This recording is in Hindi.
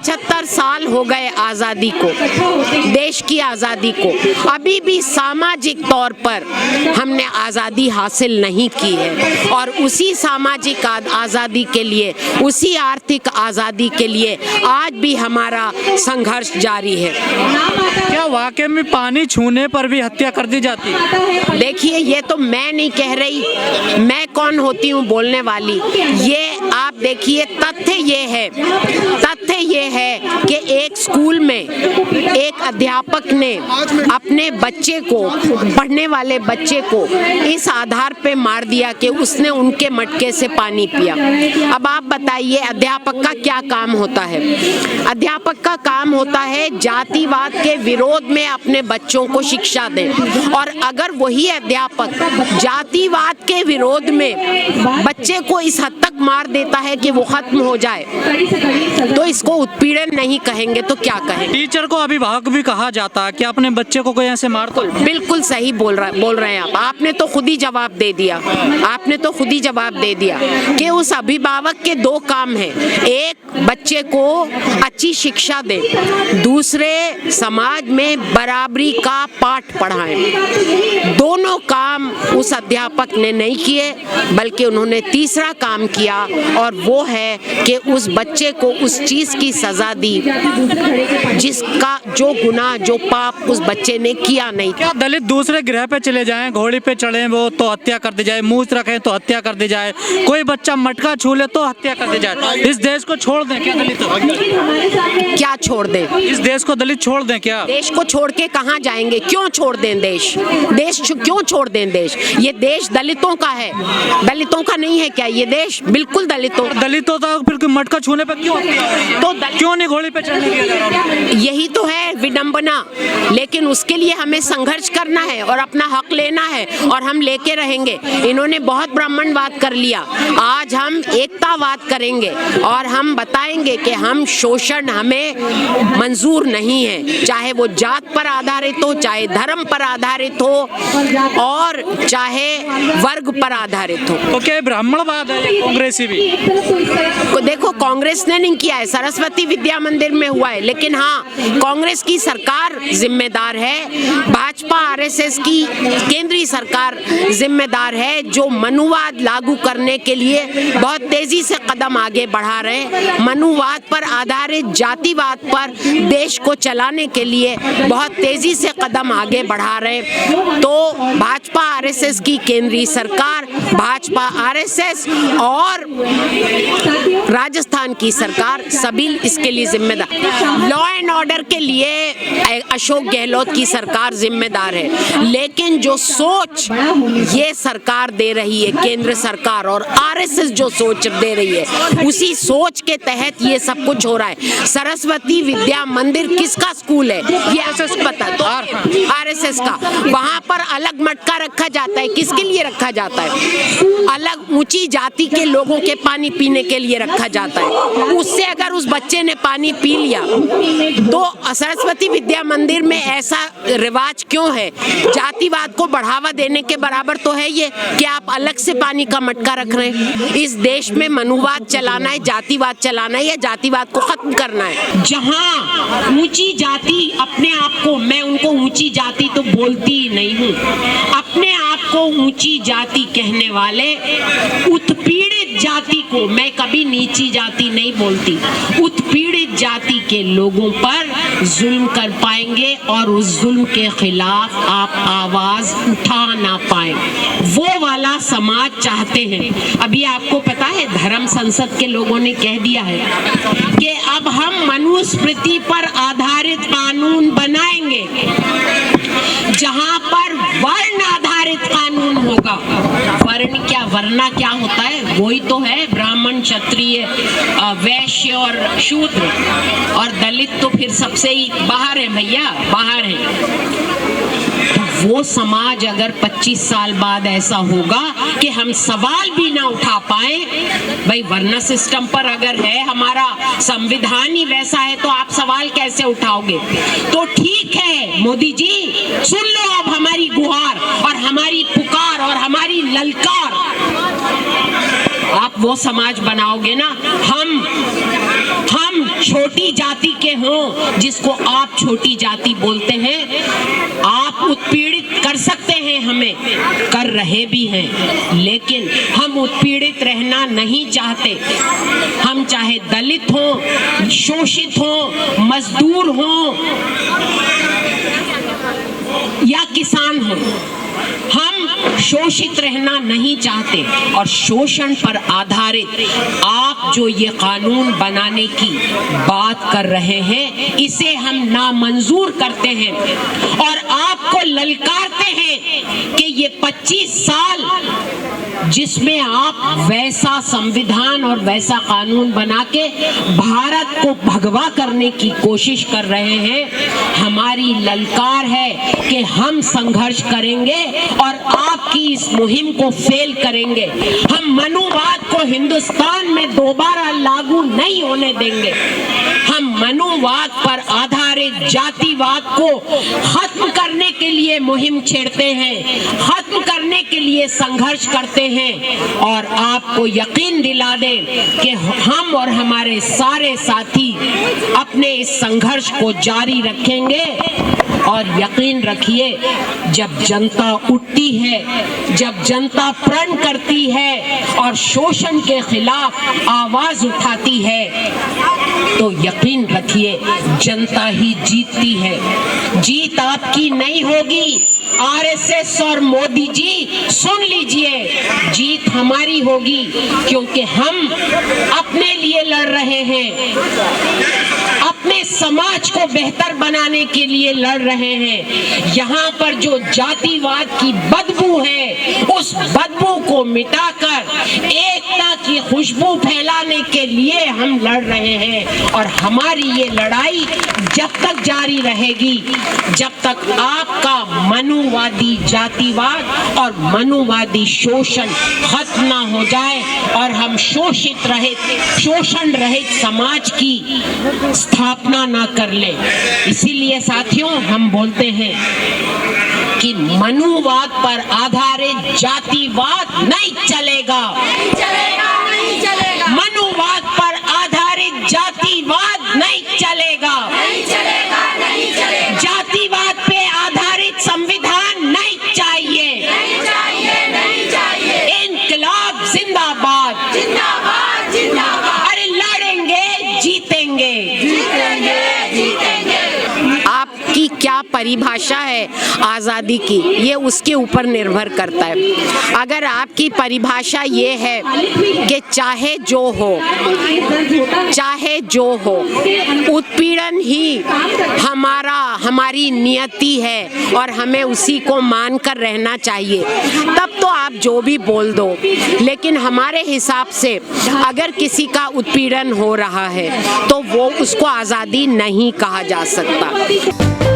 75 साल हो गए आज़ादी को, देश की आज़ादी को। अभी भी सामाजिक तौर पर हमने आज़ादी हासिल नहीं की है और उसी सामाजिक आज़ादी के लिए, उसी आर्थिक आज़ादी के लिए आज भी हमारा संघर्ष जारी है। क्या वाकई में पानी छूने पर भी हत्या कर दी जाती है? देखिए, ये तो मैं नहीं कह रही, मैं कौन होती हूँ बोलने वाली। ये आप देखिए, तथ्य ये है कि एक स्कूल में एक अध्यापक ने अपने बच्चे को, पढ़ने वाले बच्चे को इस आधार पे मार दिया कि उसने उनके मटके से पानी पिया। अब आप बताइए, अध्यापक का क्या काम होता है? अध्यापक का काम होता है जातिवाद के विरोध में अपने बच्चों को शिक्षा दें, और अगर वही अध्यापक जातिवाद के विरोध में बच्चे को इस हद तक मार देता है कि वो खत्म हो जाए, तो इसको उत्पीड़न नहीं कहेंगे तो क्या कहेंगे? टीचर को अभिभावक भी कहा जाता है कि अपने बच्चे को कोई ऐसे मारता है। बिल्कुल सही बोल रहे हैं आप। आपने तो खुद ही जवाब दे दिया, कि उस अभिभावक के दो काम हैं। एक, बच्चे को अच्छी शिक्षा दे, दूसरे समाज में बराबरी का पाठ पढ़ाएं। दोनों काम उस अध्यापक ने नहीं किए, बल्कि उन्होंने तीसरा काम किया, और वो है कि उस बच्चे को उस चीज की सजा दी जिसका, जो गुनाह, जो पाप उस बच्चे ने किया नहीं। क्या दलित दूसरे ग्रह पे चले जाएं, घोड़े पे चढ़े वो तो हत्या कर दी जाए, मूछ रखें तो हत्या कर दी जाए, कोई बच्चा मटका छू ले तो हत्या कर दी जाए? इस देश को छोड़ दें क्या दलित? क्या छोड़ दें? इस देश को दलित छोड़ दें क्या? देश को छोड़ के कहाँ जाएंगे? क्यों छोड़ दें देश? क्यों छोड़ दें देश? ये देश दलितों का है, दलितों का नहीं है क्या ये देश? बिल्कुल दलितों का। फिर मटका छूने पर क्यों तो क्यों नहीं घोड़े पे चढ़ने दिया जा रहा? यही तो है विडंबना। लेकिन उसके लिए हमें संघर्ष करना है और अपना हक लेना है, और हम लेके रहेंगे। इन्होंने बहुत ब्राह्मणवाद कर लिया, आज हम एकतावाद करेंगे और हम बताएंगे कि हम शोषण हमें मंजूर नहीं है, चाहे वो जात पर आधारित हो, चाहे धर्म पर आधारित हो, और चाहे वर्ग पर आधारित हो। तो क्या ब्राह्मणवाद है कांग्रेसी भी? देखो, कांग्रेस ने नहीं किया है, सरस्वती विद्या मंदिर में हुआ है, लेकिन हाँ, कांग्रेस की सरकार जिम्मेदार है, भाजपा आरएसएस की केंद्रीय सरकार जिम्मेदार है, जो मनुवाद लागू करने के लिए बहुत तेजी से कदम आगे बढ़ा रहे हैं। मनुवाद पर आधारित जातिवाद पर देश को चलाने के लिए बहुत तेजी से कदम आगे बढ़ा रहे हैं। तो भाजपा आरएसएस की केंद्रीय सरकार, भाजपा आरएसएस और राजस्थान की सरकार सभी इसके लिए जिम्मेदार। लॉ एंड ऑर्डर के लिए अशोक गहलोत की सरकार जिम्मेदार है, लेकिन जो सोच ये सरकार दे रही है, केंद्र सरकार और आरएसएस जो सोच दे रही है, उसी सोच के तहत ये सब कुछ हो रहा है। सरस्वती विद्या मंदिर किसका स्कूल है ये आपको पता? तो आरएसएस का। वहाँ पर अलग मटका रखा जाता है, किसके लिए रखा जाता है? अलग ऊंची जाति के लोगों के पानी पीने के लिए रखा जाता है। उससे अगर उस बच्चे ने पानी पी लिया तो सरस्वती विद्या मंदिर में ऐसा रिवाज क्यों है? जातिवाद को बढ़ावा देने के बराबर तो है ये कि आप अलग से पानी का मटका रख रहे हैं। इस देश में मनुवाद चलाना है, जातिवाद चलाना है, या जातिवाद को खत्म करना है? जहां ऊंची जाति अपने आप को, मैं उनको ऊंची जाति तो बोलती ही नहीं हूँ, अपने आप को ऊंची जाति कहने वाले उत्पीड़ित जाति को मैं कभी नीची जाति नहीं बोलती, उत्पीड़ित जाति के लोगों पर जुल्म कर पाएंगे और उस जुल्म के खिलाफ आप आवाज उठा ना पाए, वो वाला समाज चाहते हैं। अभी आपको पता है, धर्म संसद के लोगों ने कह दिया है कि अब हम मनुस्मृति पर आधारित कानून बनाएंगे, जहां पर वर्ण आधारित कानून होगा। वर्णा क्या होता है? वही तो है ब्राह्मण, क्षत्रिय, वैश्य और शूद्र, और दलित तो फिर सबसे ही बाहर है भैया, बाहर है। वो समाज अगर 25 साल बाद ऐसा होगा कि हम सवाल भी ना उठा पाए, भाई वरना सिस्टम पर अगर है, हमारा संविधान ही वैसा है, तो आप सवाल कैसे उठाओगे? तो ठीक है मोदी जी, सुन लो अब हमारी गुहार और हमारी पुकार और हमारी ललकार। आप वो समाज बनाओगे ना, हम छोटी जाति के हों, जिसको आप छोटी जाति बोलते हैं, आप उत्पीड़ित कर सकते हैं, हमें कर रहे भी हैं, लेकिन हम उत्पीड़ित रहना नहीं चाहते। हम चाहे दलित हों, शोषित हों, मजदूर हों या किसान हों, हम शोषित रहना नहीं चाहते। और शोषण पर आधारित आप जो ये कानून बनाने की बात कर रहे हैं, इसे हम नामंजूर करते हैं और आपको ललकारते हैं कि ये 25 साल जिसमें आप वैसा संविधान और वैसा कानून बना के भारत को भगवा करने की कोशिश कर रहे हैं, हमारी ललकार है कि हम संघर्ष करेंगे और आपकी इस मुहिम को फेल करेंगे। हम मनुवाद को हिंदुस्तान में दोबारा लागू नहीं होने देंगे। हम मनुवाद पर आधारित जातिवाद को खत्म करने के लिए मुहिम छेड़ते हैं, खत्म करने के लिए संघर्ष करते हैं और आपको यकीन दिला दें कि हम और हमारे सारे साथी अपने इस संघर्ष को जारी रखेंगे। और यकीन रखिए, जब जनता उठती है, जब जनता प्रण करती है और शोषण के खिलाफ आवाज उठाती है, तो यकीन रखिए जनता ही जीतती है। जीत आपकी नहीं होगी। आरएसएस और मोदी जी सुन लीजिए, जीत हमारी होगी, क्योंकि हम अपने लिए लड़ रहे हैं, अपने समाज को बेहतर बनाने के लिए लड़ रहे हैं। यहाँ पर जो जातिवाद की बदबू है, उस बदबू को मिटाकर एकता की खुशबू फैलाने के लिए हम लड़ रहे हैं। और हमारी ये लड़ाई जब तक जारी रहेगी, जब तक आपका मनुवादी जातिवाद और मनुवादी शोषण खत्म ना हो जाए और हम शोषित रहित, शोषण रहित समाज की स्थापना ना कर ले। इसीलिए साथियों, हम बोलते हैं कि मनुवाद पर आधारित जातिवाद नहीं चलेगा, नहीं चलेगा, नहीं चलेगा। मनुवाद पर आधारित जातिवाद नहीं चलेगा, नहीं चलेगा, नहीं चलेगा। जातिवाद पे आधारित संविधान नहीं चाहिए, नहीं चाहिए, नहीं चाहिए। इनकलाब जिंदाबाद, जिंदाबाद, जिंदाबाद। अरे लड़ेंगे, जीतेंगे, जीतेंगे, जीतेंगे। आपकी क्या परिभाषा है आज़ादी की, ये उसके ऊपर निर्भर करता है। अगर आपकी परिभाषा ये है कि चाहे जो हो, चाहे जो हो, उत्पीड़न ही हमारी नियति है और हमें उसी को मानकर रहना चाहिए, तब तो आप जो भी बोल दो। लेकिन हमारे हिसाब से अगर किसी का उत्पीड़न हो रहा है तो वो उसको आज़ादी नहीं कहा जा सकता।